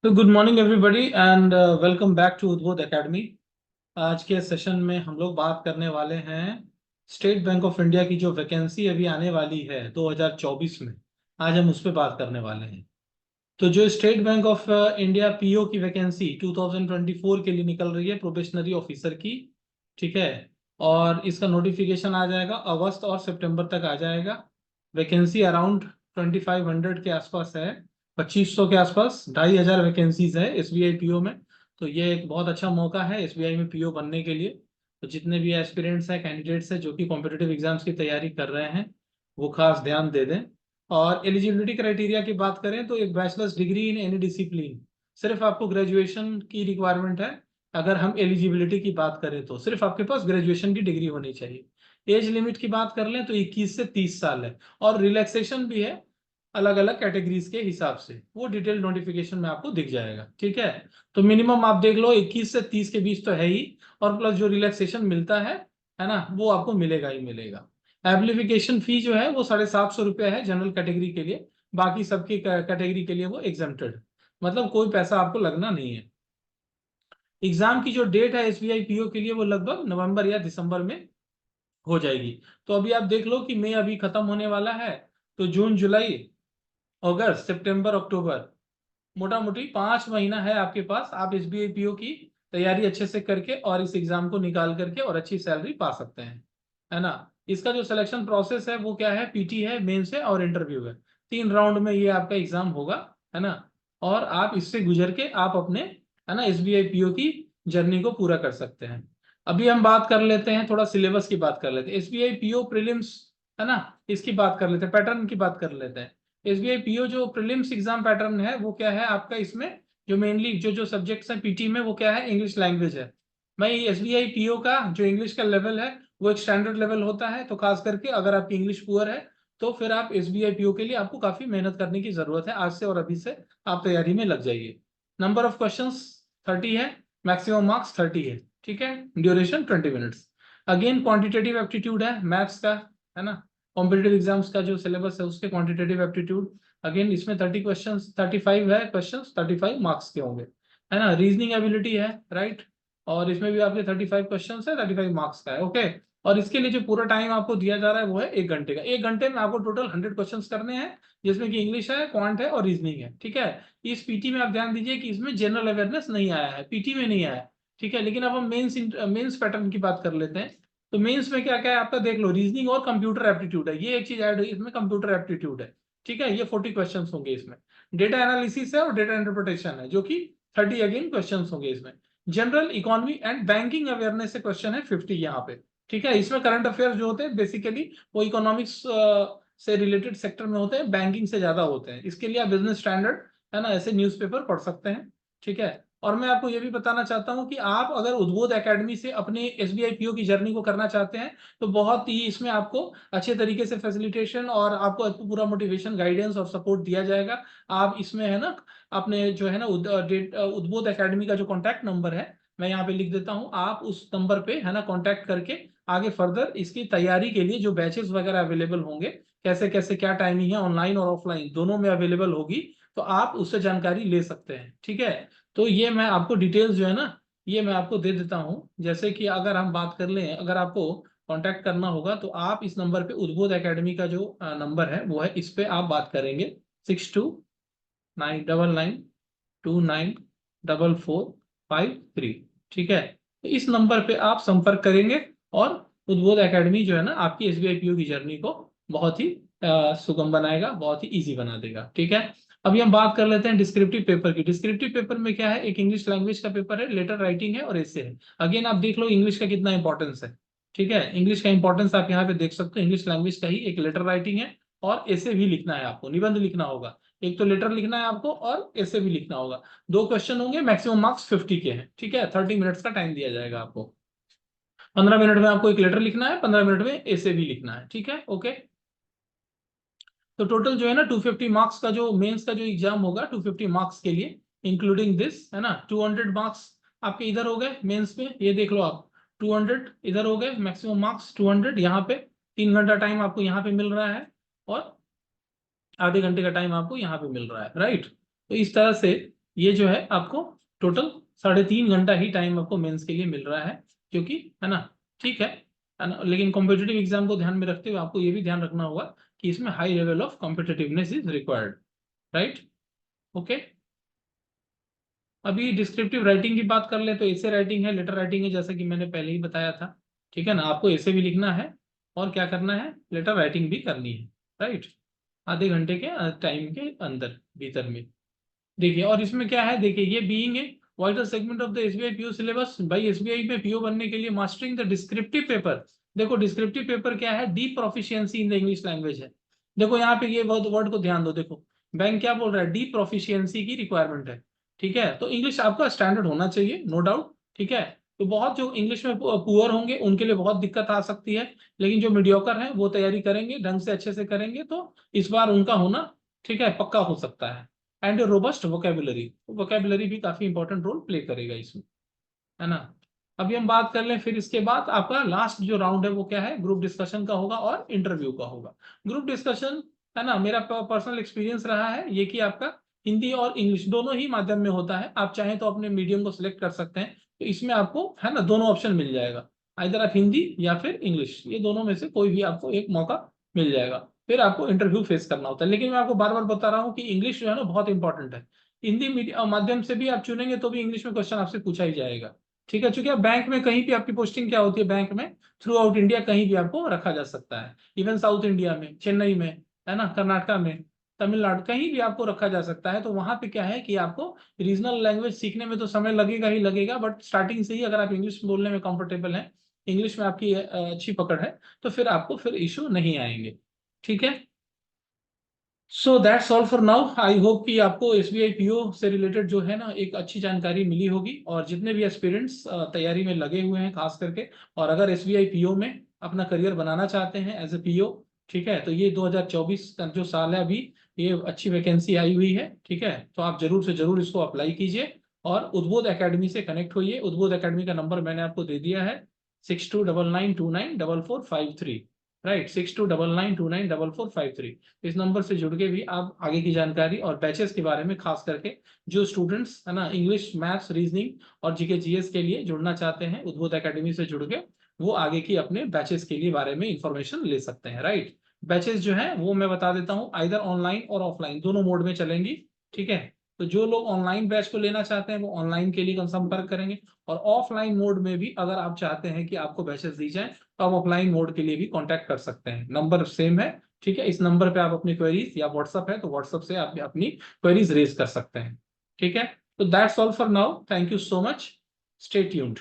तो good morning everybody and welcome back to Udbodh academy. आज के सेशन में हम लोग बात करने वाले हैं स्टेट बैंक ऑफ इंडिया की जो वैकेंसी अभी आने वाली है 2024 में। आज हम उस पर बात करने वाले हैं। तो जो state bank of India PO की वैकेंसी 2024 के लिए निकल रही है प्रोबेशनरी ऑफिसर की, ठीक है। और इसका नोटिफिकेशन आ जाएगा अगस्त और सितंबर तक आ जाएगा। वैकेंसी अराउंड 2500 के आसपास है, 2500 के आसपास, 2500 वैकेंसीज है एसबीआई पीओ में। तो ये एक बहुत अच्छा मौका है एसबीआई में पीओ बनने के लिए। तो जितने भी एस्पिरेंट्स हैं, कैंडिडेट्स हैं जो कि कॉम्पिटिटिव एग्जाम्स की तैयारी कर रहे हैं, वो खास ध्यान दे दें। और एलिजिबिलिटी क्राइटेरिया की बात करें तो एक bachelors degree in any discipline, सिर्फ आपको ग्रेजुएशन की रिक्वायरमेंट है। अगर हम एलिजिबिलिटी की बात करें तो सिर्फ आपके पास ग्रेजुएशन की डिग्री होनी चाहिए। एज लिमिट की बात कर लें तो 21 से 30 साल है, और रिलैक्सेशन भी है अलग अलग कैटेगरीज के हिसाब से, वो डिटेल नोटिफिकेशन में आपको दिख जाएगा, ठीक है। तो मिनिमम आप देख लो 21 से 30 के बीच तो है ही, और प्लस जो रिलैक्सेशन मिलता है ना, वो आपको मिलेगा ही मिलेगा। एप्लीकेशन फी जो है वो 750 रुपये है जनरल कैटेगरी के लिए। बाकी सबकी कैटेगरी के लिए वो एग्जेम्प्टेड, मतलब कोई पैसा आपको लगना नहीं है। एग्जाम की जो डेट है एसबीआई पीओ के लिए वो लगभग नवंबर या दिसंबर में हो जाएगी। तो अभी आप देख लो कि मई अभी खत्म होने वाला है, तो जून जुलाई अगस्त सितंबर अक्टूबर, मोटा मोटी 5 महीना है आपके पास। आप एसबीआई पीओ की तैयारी अच्छे से करके और इस एग्जाम को निकाल करके और अच्छी सैलरी पा सकते हैं, है ना। इसका जो सिलेक्शन प्रोसेस है वो क्या है, पीटी है, मेंस है और इंटरव्यू है। 3 राउंड में ये आपका एग्जाम होगा, है ना। और आप इससे गुजर के आप अपने, है ना, एसबीआई पीओ की जर्नी को पूरा कर सकते हैं। अभी हम बात कर लेते हैं, थोड़ा सिलेबस की बात कर लेते हैं। एसबीआई पीओ प्रीलिम्स, है ना, इसकी बात कर लेते हैं, पैटर्न की बात कर लेते हैं। एसबीआई पीओ जो प्रीलिम्स एग्जाम पैटर्न है वो क्या है आपका, इसमें जो मेनली जो जो सब्जेक्ट्स हैं पीटी में, वो क्या है, इंग्लिश लैंग्वेज है। भाई एसबीआई पीओ का जो इंग्लिश का लेवल है वो एक स्टैंडर्ड लेवल होता है, तो खास करके अगर आपकी इंग्लिश पुअर है तो फिर आप एसबीआई पीओ के लिए आपको काफी मेहनत करने की जरूरत है। आज से और अभी से आप तैयारी में लग जाइए। नंबर ऑफ क्वेश्चंस 30 है, मैक्सिमम मार्क्स 30 है, ठीक है। Duration 20 minutes. Again quantitative aptitude है मैथ्स का, है ना। कॉम्पिटेटिव एग्जाम्स का जो सिलेबस है उसके क्वांटिटेटिव एप्टीट्यूड। अगेन इसमें 30 क्वेश्चंस, 35 है क्वेश्चंस, 35 मार्क्स के होंगे, है ना। रीजनिंग एबिलिटी है, राइट। और इसमें भी आपके 35 क्वेश्चंस है, 35 मार्क्स का है, ओके। और इसके लिए जो पूरा टाइम आपको दिया जा रहा है वो है 1 घंटे का। 1 घंटे में आपको टोटल 100 क्वेश्चंस करने हैं, जिसमें कि इंग्लिश है, क्वांट है और रीजनिंग है, ठीक है। इस पीटी में आप ध्यान दीजिए कि इसमें जनरल अवेयरनेस नहीं आया है, पीटी में नहीं आया है, ठीक है। लेकिन अब हम मेंस पैटर्न की बात कर लेते हैं। तो मेंस में क्या क्या है आपका, देख लो, रीजनिंग और कंप्यूटर एप्टीट्यूड है, ये एक चीज ऐड हुई इसमें, कंप्यूटर एप्टीट्यूड है, ठीक है। ये 40 क्वेश्चन होंगे इसमें। डेटा एनालिसिस है और डेटा इंटरप्रिटेशन है, जो कि 30 अगेन क्वेश्चन होंगे इसमें। General economy and banking awareness से क्वेश्चन है 50 यहाँ पे, ठीक है। इसमें करंट अफेयर जो होते हैं बेसिकली वो इकोनॉमिक्स से रिलेटेड सेक्टर में होते हैं, बैंकिंग से ज्यादा होते हैं। इसके लिए आप बिजनेस स्टैंडर्ड, है ना, ऐसे न्यूज़पेपर पढ़ सकते हैं, ठीक है। और मैं आपको ये भी बताना चाहता हूं कि आप अगर उद्बोध एकेडमी से अपने एसबीआई पीओ की जर्नी को करना चाहते हैं तो बहुत ही इसमें आपको अच्छे तरीके से फैसिलिटेशन और आपको पूरा मोटिवेशन, गाइडेंस और सपोर्ट दिया जाएगा। आप इसमें, है ना, अपने जो है ना उद्बोध एकेडमी का जो कॉन्टैक्ट नंबर है मैं यहाँ पे लिख देता हूँ, आप उस नंबर पे, है ना, कॉन्टैक्ट करके आगे फर्दर इसकी तैयारी के लिए जो बैचेस वगैरह अवेलेबल होंगे, कैसे कैसे क्या टाइमिंग है, ऑनलाइन और ऑफलाइन दोनों में अवेलेबल होगी, तो आप उससे जानकारी ले सकते हैं, ठीक है। तो ये मैं आपको डिटेल्स जो है ना, ये मैं आपको दे देता हूँ। जैसे कि अगर हम बात कर लें, अगर आपको कांटेक्ट करना होगा तो आप इस नंबर पे, उद्बोध एकेडमी का जो नंबर है वो है, इस पे आप बात करेंगे, 6299294453, ठीक है। तो इस नंबर पे आप संपर्क करेंगे और उद्बोध एकेडमी जो है ना आपकी एसबीआई पीओ की जर्नी को बहुत ही सुगम बनाएगा, बहुत ही इजी बना देगा, ठीक है। अभी हम बात कर लेते हैं डिस्क्रिप्टिव पेपर की। डिस्क्रिप्टिव पेपर में क्या है, एक इंग्लिश लैंग्वेज का पेपर है, लेटर राइटिंग है और एसे है। अगेन आप देख लो इंग्लिश का कितना इंपॉर्टेंस है, ठीक है। इंग्लिश का इंपॉर्टेंस आप यहाँ पे देख सकते हो। इंग्लिश लैंग्वेज का ही एक लेटर राइटिंग है और एसे भी लिखना है आपको, निबंध लिखना होगा। एक तो लेटर लिखना है आपको और एसे भी लिखना होगा। 2 क्वेश्चन होंगे, मैक्सिमम मार्क्स 50 के हैं, ठीक है। 30 मिनट्स का टाइम दिया जाएगा आपको। 15 मिनट में आपको एक लेटर लिखना है, 15 मिनट में एसे भी लिखना है, ठीक है, ओके। तो टोटल जो है ना 250 मार्क्स का जो मेंस का जो एग्जाम होगा, 250 मार्क्स के लिए इंक्लूडिंग दिस, है ना। 200 मार्क्स आपके इधर हो गए मेंस में, ये देख लो आप, 200 इधर हो गए, मैक्सिमम मार्क्स 200 यहाँ पे। 3 घंटा टाइम आपको यहाँ पे मिल रहा है और आधे घंटे का टाइम आपको यहाँ पे मिल रहा है, राइट। तो इस तरह से ये जो है आपको टोटल 3.5 घंटा ही टाइम आपको मेंस के लिए मिल रहा है, क्योंकि है ना, ठीक है ना। लेकिन कॉम्पिटेटिव एग्जाम को ध्यान में रखते हुए आपको ये भी ध्यान रखना होगा कि इसमें high level of competitiveness is required, right. Okay, अभी डिस्क्रिप्टिव राइटिंग की बात कर ले तो ऐसे राइटिंग है, लेटर राइटिंग है, जैसा कि मैंने पहले ही बताया था, ठीक है ना। आपको ऐसे भी लिखना है और क्या करना है, लेटर राइटिंग भी करनी है, राइट। आधे घंटे के टाइम के अंदर भीतर में। देखिए और इसमें क्या है, देखिए ये being a vital segment of the SBI PO syllabus, भाई एसबीआई में पीओ बनने के लिए मास्टरिंग द डिस्क्रिप्टिव पेपर। देखो डिस्क्रिप्टिव पेपर क्या है, deep proficiency in the English language है। देखो यहाँ पे ये वर्ड को ध्यान दो, देखो बैंक क्या बोल रहा है, डीप प्रोफिशिएंसी की रिक्वायरमेंट है, ठीक है। तो इंग्लिश आपका स्टैंडर्ड होना चाहिए, नो डाउट, ठीक है। तो बहुत जो इंग्लिश में पुअर होंगे उनके लिए बहुत दिक्कत आ सकती है, लेकिन जो मीडियोकर हैं वो तैयारी करेंगे, ढंग से अच्छे से करेंगे तो इस बार उनका होना, ठीक है, पक्का हो सकता है। एंड रोबस्ट वोकेबुलरी, वोकेबुलरी भी काफी इंपॉर्टेंट रोल प्ले करेगा इसमें, है ना। अभी हम बात कर लें, फिर इसके बाद आपका लास्ट जो राउंड है वो क्या है, ग्रुप डिस्कशन का होगा और इंटरव्यू का होगा। ग्रुप डिस्कशन, है ना, मेरा पर्सनल एक्सपीरियंस रहा है ये कि आपका हिंदी और इंग्लिश दोनों ही माध्यम में होता है। आप चाहें तो अपने मीडियम को सिलेक्ट कर सकते हैं, तो इसमें आपको, है ना, दोनों ऑप्शन मिल जाएगा, इधर आप हिंदी या फिर इंग्लिश, ये दोनों में से कोई भी आपको एक मौका मिल जाएगा। फिर आपको इंटरव्यू फेस करना होता है, लेकिन मैं आपको बार बार बता रहा हूँ कि इंग्लिश जो है ना बहुत इंपॉर्टेंट है। हिंदी माध्यम से भी आप चुनेंगे तो भी इंग्लिश में क्वेश्चन आपसे पूछा ही जाएगा, ठीक है। चूंकि आप बैंक में कहीं भी, आपकी पोस्टिंग क्या होती है बैंक में, थ्रू आउट इंडिया कहीं भी आपको रखा जा सकता है, इवन साउथ इंडिया में, चेन्नई में, है ना, कर्नाटका में, तमिलनाडु, कहीं भी आपको रखा जा सकता है। तो वहां पे क्या है कि आपको रीजनल लैंग्वेज सीखने में तो समय लगेगा ही लगेगा, बट स्टार्टिंग से ही अगर आप इंग्लिश बोलने में कंफर्टेबल हैं, इंग्लिश में आपकी अच्छी पकड़ है, तो फिर आपको फिर इशू नहीं आएंगे, ठीक है। So that's all for now. I hope कि आपको एसबीआई पीओ से रिलेटेड जो है ना एक अच्छी जानकारी मिली होगी, और जितने भी एस्पिरेंट्स तैयारी में लगे हुए हैं खास करके, और अगर एसबीआई पीओ में अपना करियर बनाना चाहते हैं एज ए पीओ, ठीक है, तो ये 2024 का जो साल है अभी, ये अच्छी वैकेंसी आई हुई है, ठीक है। तो आप जरूर से जरूर इसको अप्लाई कीजिए और उद्बोध एकेडमी से कनेक्ट होइए। उद्बोध एकेडमी का नंबर मैंने आपको दे दिया है, 6299294453, राइट, 6299294453। इस नंबर से जुड़ के भी आप आगे की जानकारी और बैचेस के बारे में, खास करके जो स्टूडेंट्स, है ना, इंग्लिश, मैथ्स, रीजनिंग और जीके जीएस के लिए जुड़ना चाहते हैं उद्बोध एकेडमी से जुड़ के, वो आगे की अपने बैचेस के लिए बारे में इंफॉर्मेशन ले सकते हैं, राइट। बैचेस जो है वो मैं बता देता हूँ, आइदर ऑनलाइन और ऑफलाइन दोनों मोड में चलेंगी, ठीक है। तो जो लोग ऑनलाइन बैच को लेना चाहते हैं वो ऑनलाइन के लिए संपर्क करेंगे, और ऑफलाइन मोड में भी अगर आप चाहते हैं कि आपको बैचेस दी जाए तो आप ऑफलाइन मोड के लिए भी कांटेक्ट कर सकते हैं, नंबर सेम है, ठीक है। इस नंबर पे आप अपनी क्वेरीज, या व्हाट्सअप है तो व्हाट्सअप से आप अपनी क्वेरीज रेज कर सकते हैं, ठीक है। तो that's all for now, thank you so much, stay tuned.